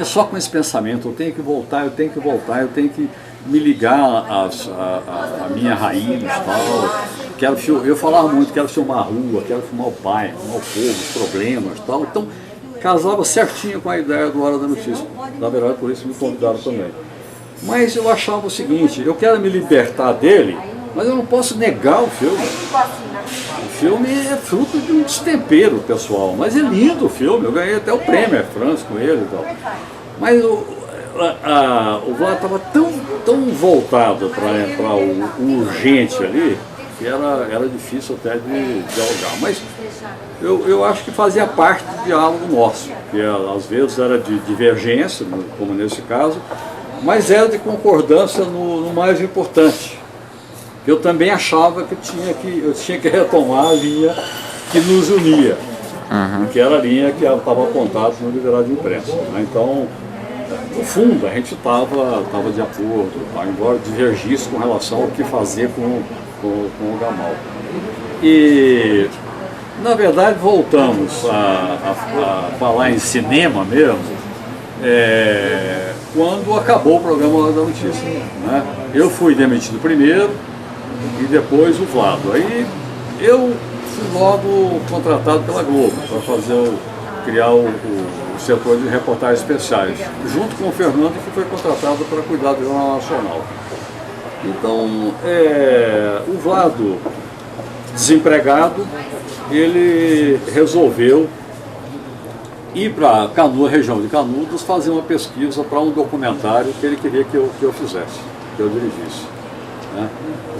Só com esse pensamento, eu tenho que voltar, eu tenho que voltar, eu tenho que me ligar à minha raiz e tal. Eu falava muito, quero filmar a rua, quero filmar o bairro, filmar o povo, os problemas e tal. Então, casava certinho com a ideia do Hora da Notícia. Na verdade, por isso me convidaram também. Mas eu achava o seguinte, eu quero me libertar dele, mas eu não posso negar o filme. O filme é fruto de um destempero pessoal, mas é lindo o filme, eu ganhei até o prêmio France com ele e tal. Mas o Vlad estava tão voltado para o urgente ali, que era difícil até de dialogar. Mas eu acho que fazia parte do diálogo nosso, que às vezes era de divergência, como nesse caso, mas era de concordância no mais importante. Eu também achava que eu tinha que retomar a linha que nos unia, que era a linha que estava apontada no liberal de imprensa. Né? Então, no fundo, a gente estava de acordo, tá? Embora divergisse com relação ao que fazer com o Gamal. E, na verdade, voltamos a falar em cinema mesmo, quando acabou o programa Hora da Notícia. Né? Eu fui demitido primeiro, e depois o Vlado. Aí eu fui logo contratado pela Globo para criar o setor de reportagens especiais, junto com o Fernando, que foi contratado para cuidar do Jornal Nacional. Então, o Vlado, desempregado, ele resolveu ir para a região de Canudos, fazer uma pesquisa para um documentário que ele queria que eu fizesse, que eu dirigisse. Né?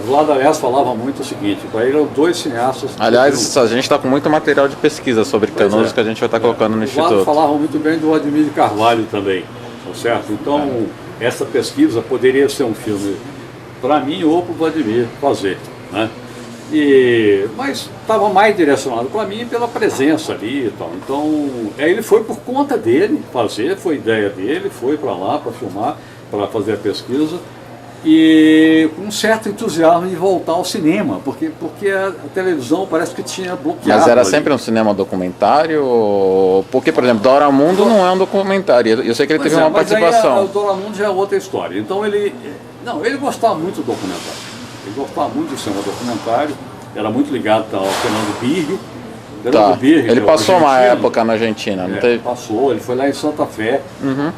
O Vlad, aliás, falava muito o seguinte, para ele eram dois cineastas... Aliás, a gente está com muito material de pesquisa sobre Canudos que a gente vai estar colocando no Instituto. O Vlad falava muito bem do Ademir de Carvalho também, tá certo? Então, essa pesquisa poderia ser um filme para mim ou para o Vladimir fazer, né? Mas estava mais direcionado para mim pela presença ali e tal. Então, ele foi por conta dele fazer, foi ideia dele, foi para lá para filmar, para fazer a pesquisa. E com um certo entusiasmo de voltar ao cinema, porque a televisão parece que tinha bloqueado. Mas era sempre um cinema documentário? Porque, por exemplo, Doramundo não é um documentário, eu sei que ele teve uma participação. Aí, o Doramundo já é outra história. Então ele gostava muito do documentário, ele gostava muito do cinema documentário, era muito ligado ao Fernando Birri. Ele passou uma época na Argentina, não teve? Passou, ele foi lá em Santa Fé,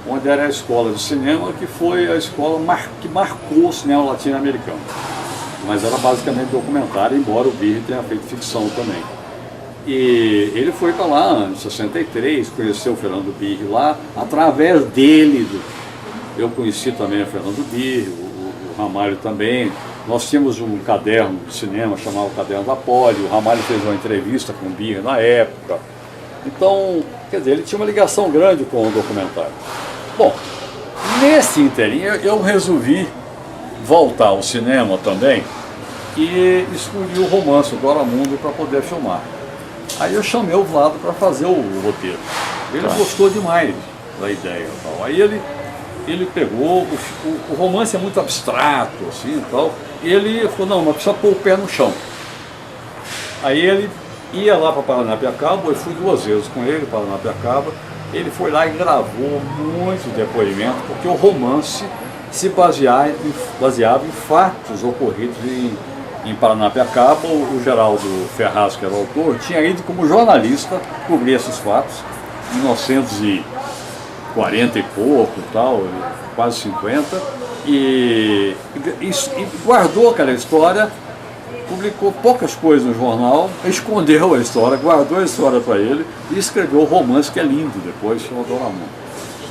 onde era a escola de cinema, que foi a escola que marcou o cinema latino-americano. Mas era basicamente documentário, embora o Birri tenha feito ficção também. E ele foi para lá em 63, conheceu o Fernando Birri lá, através dele, eu conheci também o Fernando Birri, o Ramalho também. Nós tínhamos um caderno de cinema, chamado o Caderno da Poli, o Ramalho fez uma entrevista com o Birri na época. Então, quer dizer, ele tinha uma ligação grande com o documentário. Bom, nesse inteirinho eu resolvi voltar ao cinema também e escolhi o romance, o Doramundo, para poder filmar. Aí eu chamei o Vlado para fazer o roteiro. Ele gostou demais da ideia e tal. Aí ele pegou, o romance é muito abstrato, assim e tal, e ele falou, não, mas precisa pôr o pé no chão. Aí ele ia lá para Paranapiacaba, eu fui 2 vezes com ele para Paranapiacaba, ele foi lá e gravou muitos depoimentos, porque o romance se baseava em fatos ocorridos em Paranapiacaba. O Geraldo Ferraz, que era o autor, tinha ido como jornalista cobrir esses fatos, em 1940 e pouco, tal, quase 50, e guardou aquela história, publicou poucas coisas no jornal, escondeu a história, guardou a história para ele e escreveu o romance, que é lindo depois, chama Doramundo,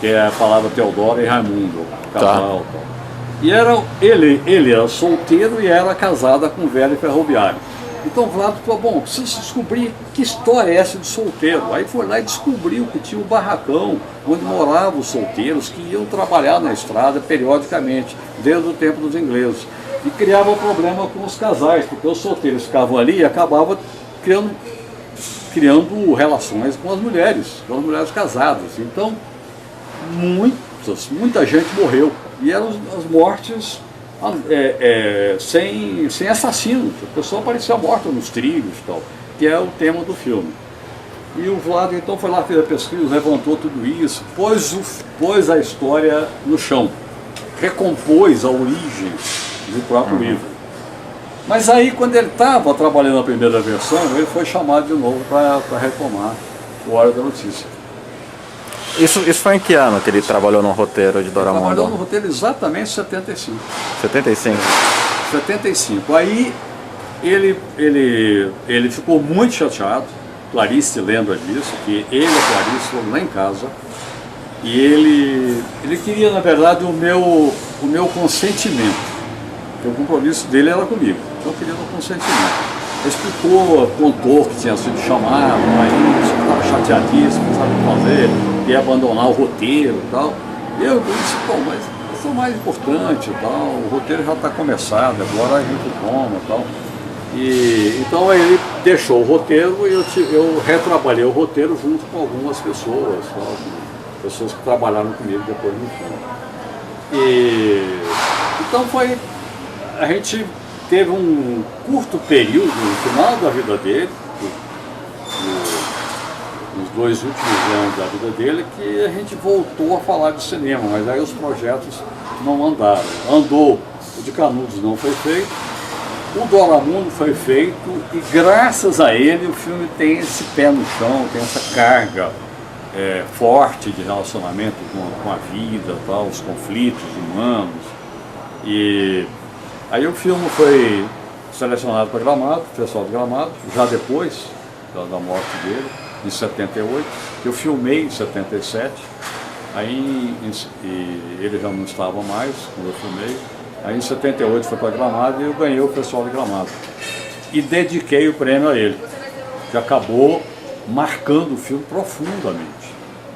que é a palavra Teodora e Raimundo, casal. Tal. E ele era solteiro e era casada com um velho ferroviário. Então o Vlado falou, bom, preciso descobrir que história é essa de solteiro. Aí foi lá e descobriu que tinha um barracão onde moravam os solteiros que iam trabalhar na estrada periodicamente, desde o tempo dos ingleses. E criava problema com os casais, porque os solteiros ficavam ali e acabavam criando relações com as mulheres casadas. Então, muita gente morreu. E eram as mortes sem assassino. A pessoa aparecia morta nos trilhos, tal, que é o tema do filme. E o Vlado então foi lá, fez a pesquisa, levantou tudo isso, pôs a história no chão, recompôs a origem do próprio livro. Mas aí, quando ele estava trabalhando a primeira versão, ele foi chamado de novo para retomar o Hora da Notícia. Isso foi em que ano que ele trabalhou no roteiro de Doramundo? Ele trabalhou no roteiro exatamente em 75. 75? 75. Aí ele ficou muito chateado, Clarice lembra disso, que ele e a Clarice foram lá em casa, e ele queria, na verdade, o meu consentimento, porque o compromisso dele era comigo, então eu queria o meu consentimento. Ele explicou, contou que tinha sido chamado, aí estava chateadíssimo, não sabe o que fazer, ia abandonar o roteiro e tal. E eu disse, bom, mas isso é o mais importante e tal, o roteiro já está começado, agora a gente toma e tal. E então aí ele deixou o roteiro e eu retrabalhei o roteiro junto com algumas pessoas, tal, pessoas que trabalharam comigo depois no filme. Então a gente teve um curto período no final da vida dele, nos 2 últimos anos da vida dele, que a gente voltou a falar de cinema, mas aí os projetos não andaram. Andou, o de Canudos não foi feito, o Doramundo foi feito e graças a ele o filme tem esse pé no chão, tem essa carga forte de relacionamento com a vida, tal, os conflitos humanos. E aí o filme foi selecionado para Gramado, Festival de Gramado, já depois da morte dele, em 78. Eu filmei em 77, aí ele já não estava mais quando eu filmei. Aí em 78 foi para Gramado e eu ganhei o Festival de Gramado. E dediquei o prêmio a ele, que acabou marcando o filme profundamente.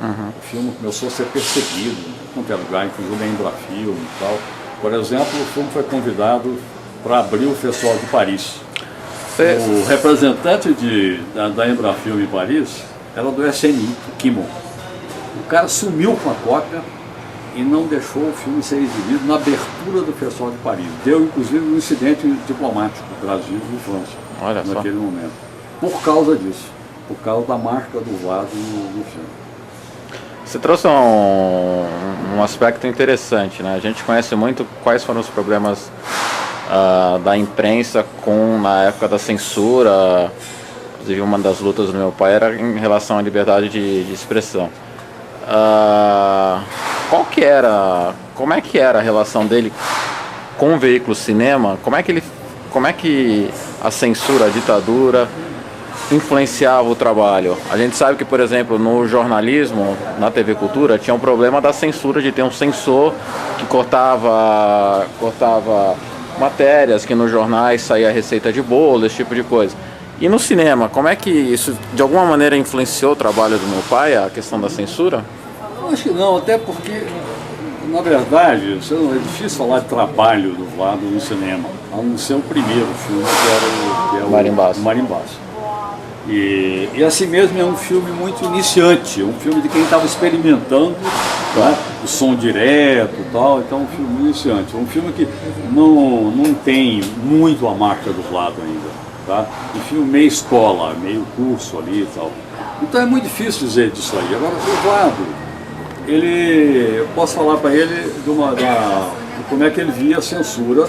O filme começou a ser percebido em qualquer lugar, inclusive na Embrafilme e tal. Por exemplo, o filme foi convidado para abrir o Festival de Paris. O representante da Embrafilme em Paris era do SNI, o Kimon. O cara sumiu com a cópia e não deixou o filme ser exibido na abertura do Festival de Paris. Deu, inclusive, um incidente diplomático do Brasil e França naquele momento. Por causa disso, por causa da marca do Vlado no filme. Você trouxe um aspecto interessante, né? A gente conhece muito quais foram os problemas da imprensa na época da censura. Inclusive, uma das lutas do meu pai era em relação à liberdade de expressão. Como é que era a relação dele com o veículo cinema? Como é que a censura, a ditadura influenciava o trabalho? A gente sabe que, por exemplo, no jornalismo, na TV Cultura, tinha um problema da censura, de ter um censor que cortava matérias, que nos jornais saía receita de bolo, esse tipo de coisa. E no cinema, como é que isso de alguma maneira influenciou o trabalho do meu pai, a questão da censura? Eu acho que não, até porque, na verdade, é difícil falar de trabalho do Vlado no cinema, a não ser o primeiro filme, que era o Marimbaço. E assim mesmo é um filme muito iniciante, um filme de quem estava experimentando, né, o som direto e tal, então um filme iniciante, um filme que não tem muito a marca do Vlado ainda, tá? Um filme meio escola, meio curso ali e tal. Então é muito difícil dizer disso aí. Agora, o Vlado, eu posso falar para ele de como é que ele via a censura,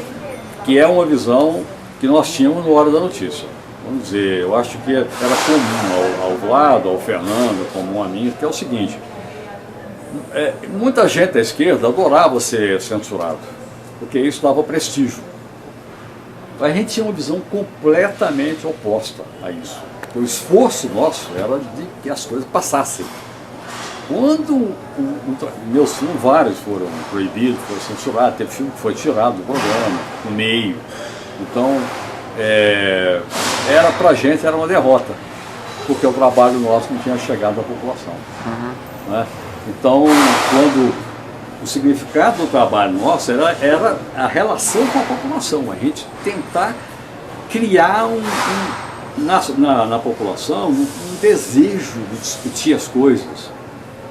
que é uma visão que nós tínhamos no Hora da Notícia. Vamos dizer, eu acho que era comum ao Vlado, ao Fernando, comum a mim, que é o seguinte, muita gente da esquerda adorava ser censurado, porque isso dava prestígio. A gente tinha uma visão completamente oposta a isso. O esforço nosso era de que as coisas passassem. Quando meus filmes, vários foram proibidos, foram censurados, teve filme que foi tirado do programa, no meio. Então, pra gente era uma derrota, porque o trabalho nosso não tinha chegado à população. Né? Então, o significado do trabalho nosso era a relação com a população, a gente tentar criar na população um desejo de discutir as coisas,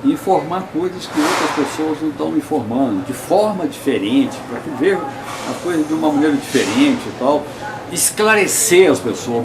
informar coisas que outras pessoas não estão informando, de forma diferente, para que vejam as coisas de uma maneira diferente e tal, esclarecer as pessoas.